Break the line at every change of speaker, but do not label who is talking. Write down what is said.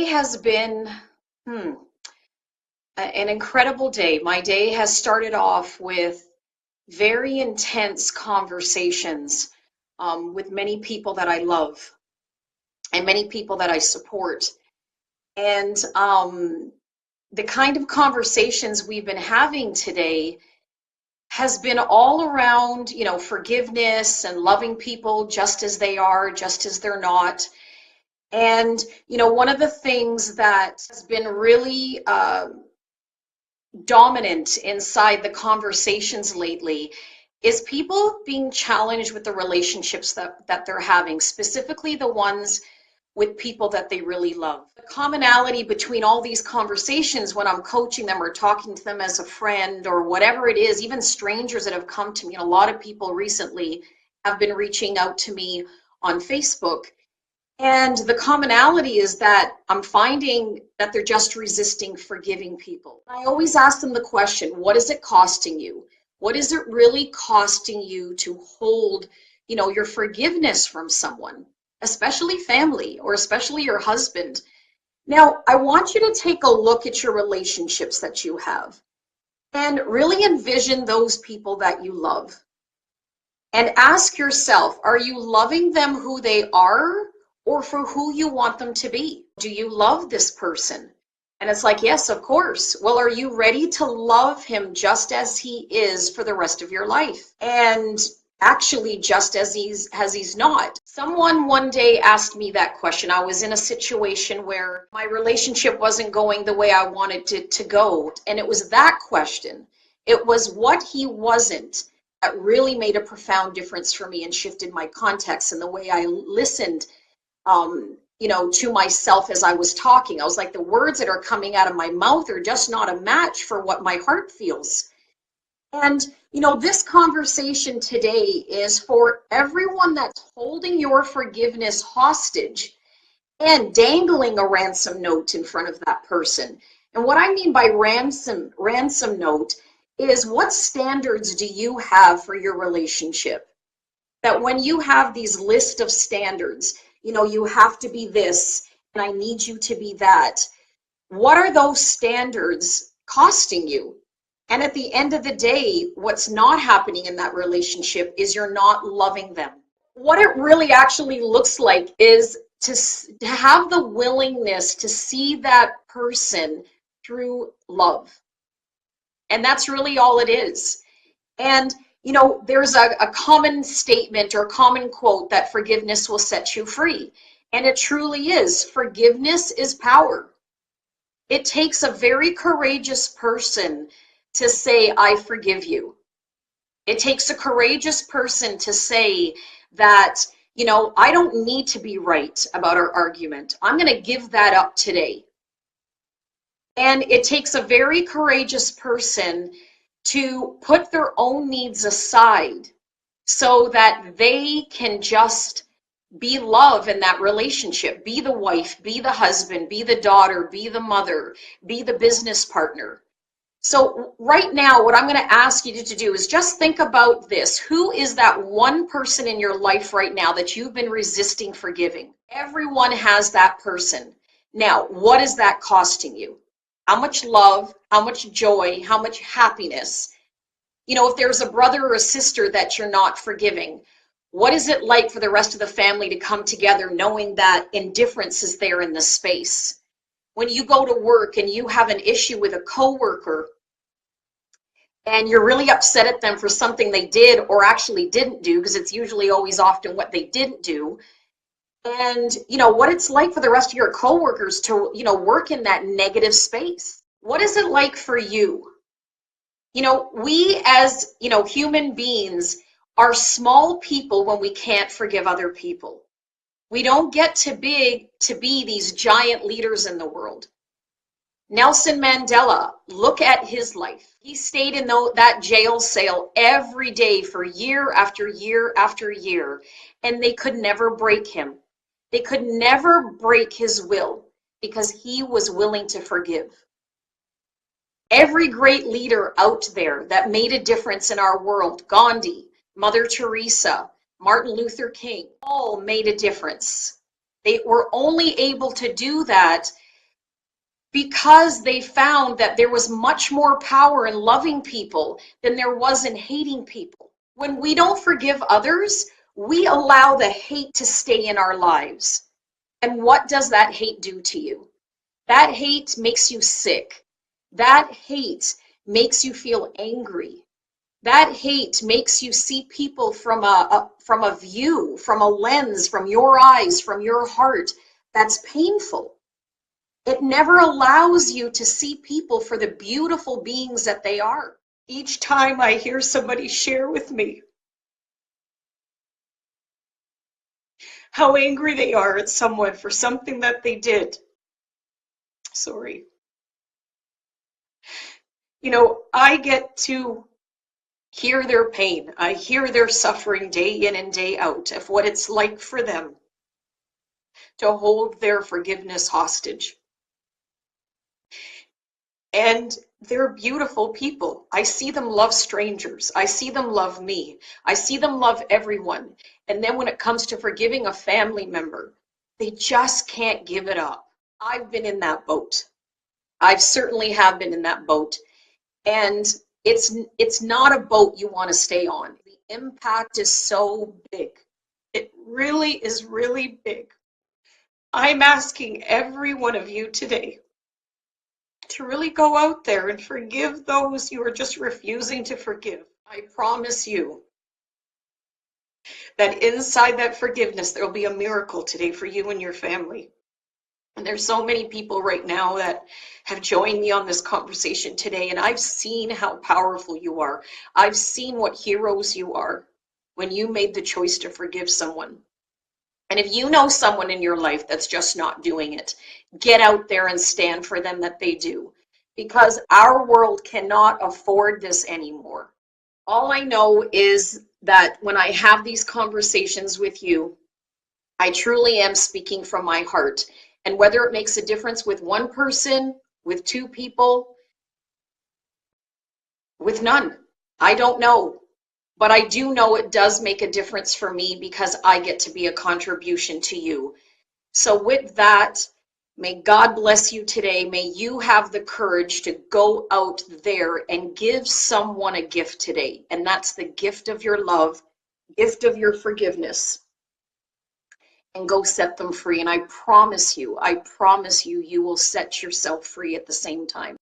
has been an incredible day. My day has started off with very intense conversations with many people that I love and many people that I support. And the kind of conversations we've been having today has been all around, forgiveness and loving people just as they are, just as they're not. And, one of the things that has been really dominant inside the conversations lately is people being challenged with the relationships that they're having, specifically the ones with people that they really love. The commonality between all these conversations when I'm coaching them or talking to them as a friend or whatever it is, even strangers that have come to me, and a lot of people recently have been reaching out to me on Facebook. And the commonality is that I'm finding that they're just resisting forgiving people. I always ask them the question, what is it costing you? What is it really costing you to hold, your forgiveness from someone, especially family or especially your husband? Now, I want you to take a look at your relationships that you have and really envision those people that you love. And ask yourself, are you loving them who they are or for who you want them to be? Do you love this person? And it's like, yes, of course. Well, are you ready to love him just as he is for the rest of your life? And actually just as he's not. Someone one day asked me that question. I was in a situation where my relationship wasn't going the way I wanted it to go. And it was that question. It was what he wasn't that really made a profound difference for me and shifted my context and the way I listened to myself as I was talking. I was like, the words that are coming out of my mouth are just not a match for what my heart feels. And, this conversation today is for everyone that's holding your forgiveness hostage and dangling a ransom note in front of that person. And what I mean by ransom note is, what standards do you have for your relationship? That when you have these list of standards, you have to be this, and I need you to be that. What are those standards costing you? And at the end of the day, what's not happening in that relationship is you're not loving them. What it really actually looks like is to have the willingness to see that person through love. And that's really all it is. And there's a common statement or common quote that forgiveness will set you free. And it truly is. Forgiveness is power. It takes a very courageous person to say, I forgive you. It takes a courageous person to say that, I don't need to be right about our argument. I'm going to give that up today. And it takes a very courageous person to put their own needs aside so that they can just be love in that relationship, be the wife, be the husband, be the daughter, be the mother, be the business partner. So right now, what I'm going to ask you to do is just think about this. Who is that one person in your life right now that you've been resisting forgiving? Everyone has that person. Now, what is that costing you? How much love, how much joy, how much happiness? If there's a brother or a sister that you're not forgiving, what is it like for the rest of the family to come together knowing that indifference is there in the space? When you go to work and you have an issue with a coworker and you're really upset at them for something they did or actually didn't do, because it's usually always often what they didn't do, and what it's like for the rest of your coworkers to work in that negative space. What is it like for you? We as human beings are small people when we can't forgive other people. We don't get to be these giant leaders in the world. Nelson Mandela, look at his life. He stayed in that jail cell every day for year after year after year, and they could never break him. They could never break his will because he was willing to forgive. Every great leader out there that made a difference in our world, Gandhi, Mother Teresa, Martin Luther King, all made a difference. They were only able to do that because they found that there was much more power in loving people than there was in hating people. When we don't forgive others, we allow the hate to stay in our lives. And what does that hate do to you? That hate makes you sick. That hate makes you feel angry. That hate makes you see people from a view, from a lens, from your eyes, from your heart. That's painful. It never allows you to see people for the beautiful beings that they are. Each time I hear somebody share with me how angry they are at someone for something that they did, sorry, I get to hear their pain. I hear their suffering day in and day out of what it's like for them to hold their forgiveness hostage. And they're beautiful people. I see them love strangers. I see them love me. I see them love everyone. And then when it comes to forgiving a family member, they just can't give it up. I've been in that boat. I've certainly have been in that boat. And it's not a boat you want to stay on. The impact is so big. It really is really big. I'm asking every one of you today to really go out there and forgive those you are just refusing to forgive. I promise you that inside that forgiveness, there will be a miracle today for you and your family. And there's so many people right now that have joined me on this conversation today, and I've seen how powerful you are. I've seen what heroes you are when you made the choice to forgive someone. And if you know someone in your life that's just not doing it, get out there and stand for them that they do. Because our world cannot afford this anymore. All I know is that when I have these conversations with you, I truly am speaking from my heart. And whether it makes a difference with one person, with two people, with none, I don't know. But I do know it does make a difference for me because I get to be a contribution to you. So with that, may God bless you today. May you have the courage to go out there and give someone a gift today. And that's the gift of your love, gift of your forgiveness. And go set them free. And I promise you, you will set yourself free at the same time.